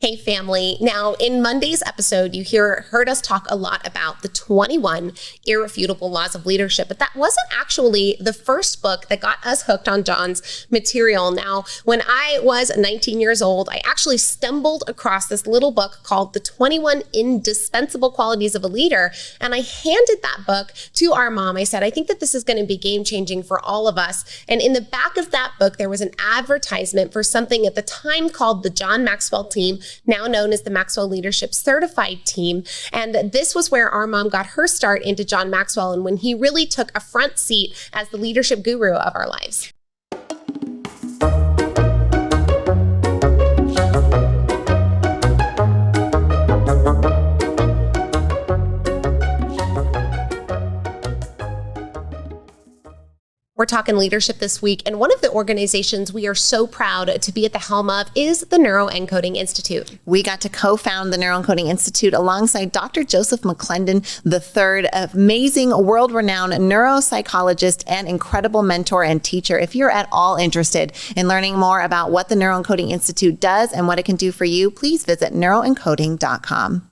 Hey family. Now in Monday's episode, you heard us talk a lot about the 21 irrefutable laws of leadership, but that wasn't actually the first book that got us hooked on John's material. Now, when I was 19 years old, I actually stumbled across this little book called The 21 Indispensable Qualities of a Leader, and I handed that book to our mom. I said, I think that this is going to be game-changing for all of us. And in the back of that book, there was an advertisement for something at the time called the John Maxwell team, now known as the Maxwell Leadership Certified Team. And this was where our mom got her start into John Maxwell, and when he really took a front seat as the leadership guru of our lives. We're talking leadership this week, and one of the organizations we are so proud to be at the helm of is the Neuro Encoding Institute. We got to co-found the Neuro Encoding Institute alongside Dr. Joseph McClendon III, amazing world-renowned neuropsychologist and incredible mentor and teacher. If you're at all interested in learning more about what the Neuro Encoding Institute does and what it can do for you, please visit neuroencoding.com.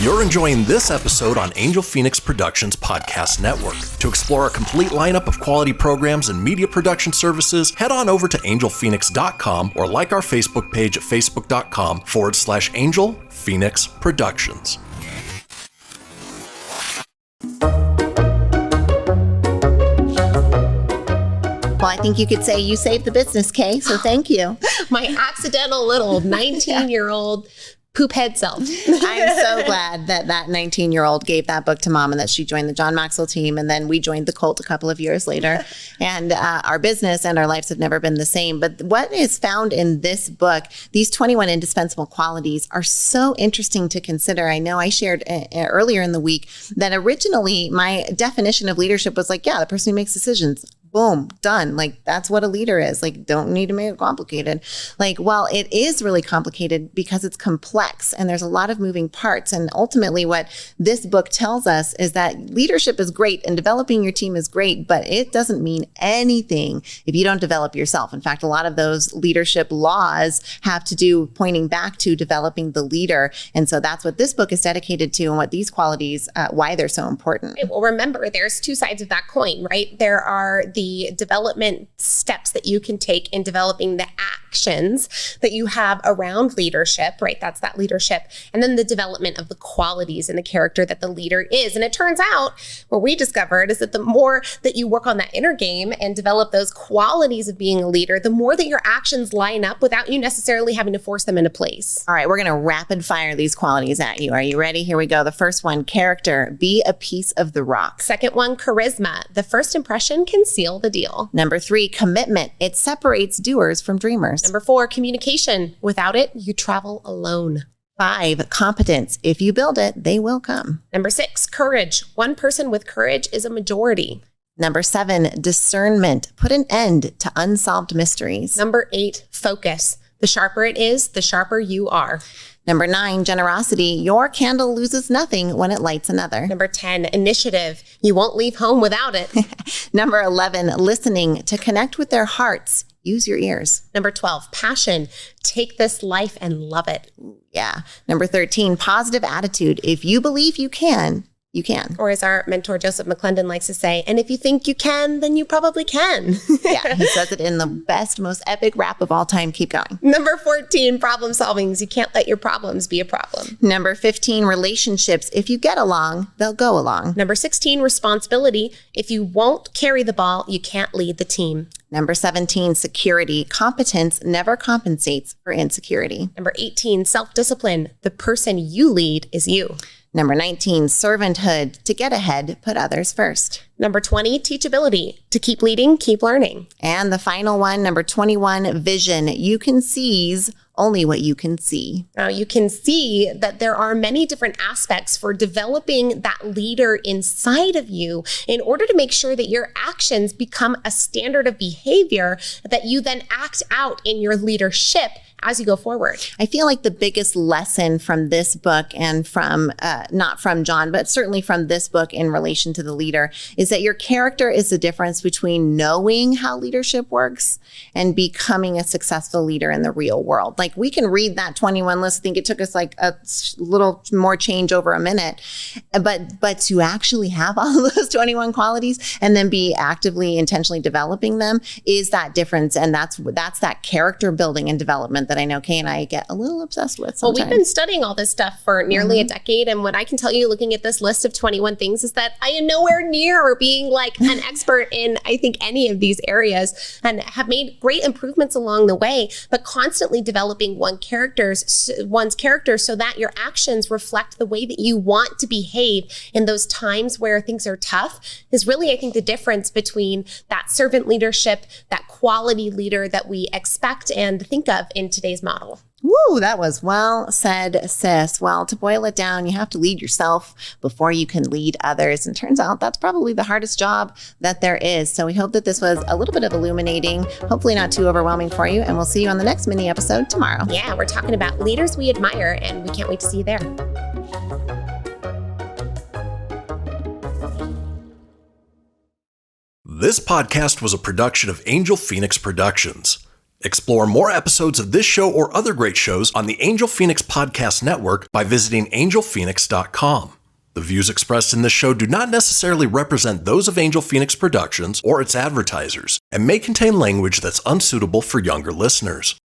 You're enjoying this episode on Angel Phoenix Productions Podcast Network. To explore a complete lineup of quality programs and media production services, head on over to angelphoenix.com or like our Facebook page at facebook.com/Angel Phoenix Productions. Well, I think you could say you saved the business, Kay, so thank you. My accidental little 19-year-old poop head self. I'm so glad that 19-year-old gave that book to mom and that she joined the John Maxwell team. And then we joined the cult a couple of years later. And our business and our lives have never been the same. But what is found in this book, these 21 indispensable qualities, are so interesting to consider. I know I shared earlier in the week that originally my definition of leadership was like, yeah, the person who makes decisions. Boom, done. Like, that's what a leader is. Like, don't need to make it complicated. Like, well, it is really complicated because it's complex and there's a lot of moving parts. And ultimately what this book tells us is that leadership is great and developing your team is great, but it doesn't mean anything if you don't develop yourself. In fact, a lot of those leadership laws have to do pointing back to developing the leader. And so that's what this book is dedicated to and what these qualities, why they're so important. Well, remember, there's two sides of that coin, right? There are the development steps that you can take in developing the actions that you have around leadership, right? That's that leadership. And then the development of the qualities and the character that the leader is. And it turns out what we discovered is that the more that you work on that inner game and develop those qualities of being a leader, the more that your actions line up without you necessarily having to force them into place. All right, we're going to rapid fire these qualities at you. Are you ready? Here we go. The first one, character. Be a piece of the rock. Second one, charisma. The first impression can seal the deal. Number 3, commitment. It separates doers from dreamers. Number 4, communication. Without it, you travel alone. 5, competence. If you build it, they will come. Number 6, courage. One person with courage is a majority. Number 7, discernment. Put an end to unsolved mysteries. Number 8, focus. The sharper it is, the sharper you are. Number 9, generosity. Your candle loses nothing when it lights another. Number 10, initiative. You won't leave home without it. Number 11, listening. To connect with their hearts, use your ears. Number 12, passion. Take this life and love it. Yeah. Number 13, positive attitude. If you believe you can, you can. Or as our mentor, Joseph McClendon, likes to say, and if you think you can, then you probably can. Yeah, he says it in the best, most epic rap of all time. Keep going. Number 14, problem solving. You can't let your problems be a problem. Number 15, relationships. If you get along, they'll go along. Number 16, responsibility. If you won't carry the ball, you can't lead the team. Number 17, security. Competence never compensates for insecurity. Number 18, self-discipline. The person you lead is you. Number 19, servanthood. To get ahead, put others first. Number 20, teachability. To keep leading, keep learning. And the final one, number 21, vision. You can seize only what you can see. Now you can see that there are many different aspects for developing that leader inside of you in order to make sure that your actions become a standard of behavior that you then act out in your leadership as you go forward. I feel like the biggest lesson from this book and from, not from John, but certainly from this book in relation to the leader is that your character is the difference between knowing how leadership works and becoming a successful leader in the real world. Like we can read that 21 list. I think it took us like a little more change over a minute, but to actually have all of those 21 qualities and then be actively, intentionally developing them is that difference. And that's that character building and development that I know Kay and I get a little obsessed with sometimes. Well, we've been studying all this stuff for nearly a decade. And what I can tell you looking at this list of 21 things is that I am nowhere near being like an expert in, I think, any of these areas, and have made great improvements along the way, but constantly developing one's character so that your actions reflect the way that you want to behave in those times where things are tough is really, I think, the difference between that servant leadership, that quality leader that we expect and think of in today's model. Woo, that was well said, sis. Well, to boil it down, you have to lead yourself before you can lead others. And turns out that's probably the hardest job that there is. So we hope that this was a little bit of illuminating, hopefully not too overwhelming for you. And we'll see you on the next mini episode tomorrow. Yeah, we're talking about leaders we admire, and we can't wait to see you there. This podcast was a production of Angel Phoenix Productions. Explore more episodes of this show or other great shows on the Angel Phoenix Podcast Network by visiting angelphoenix.com. The views expressed in this show do not necessarily represent those of Angel Phoenix Productions or its advertisers and may contain language that's unsuitable for younger listeners.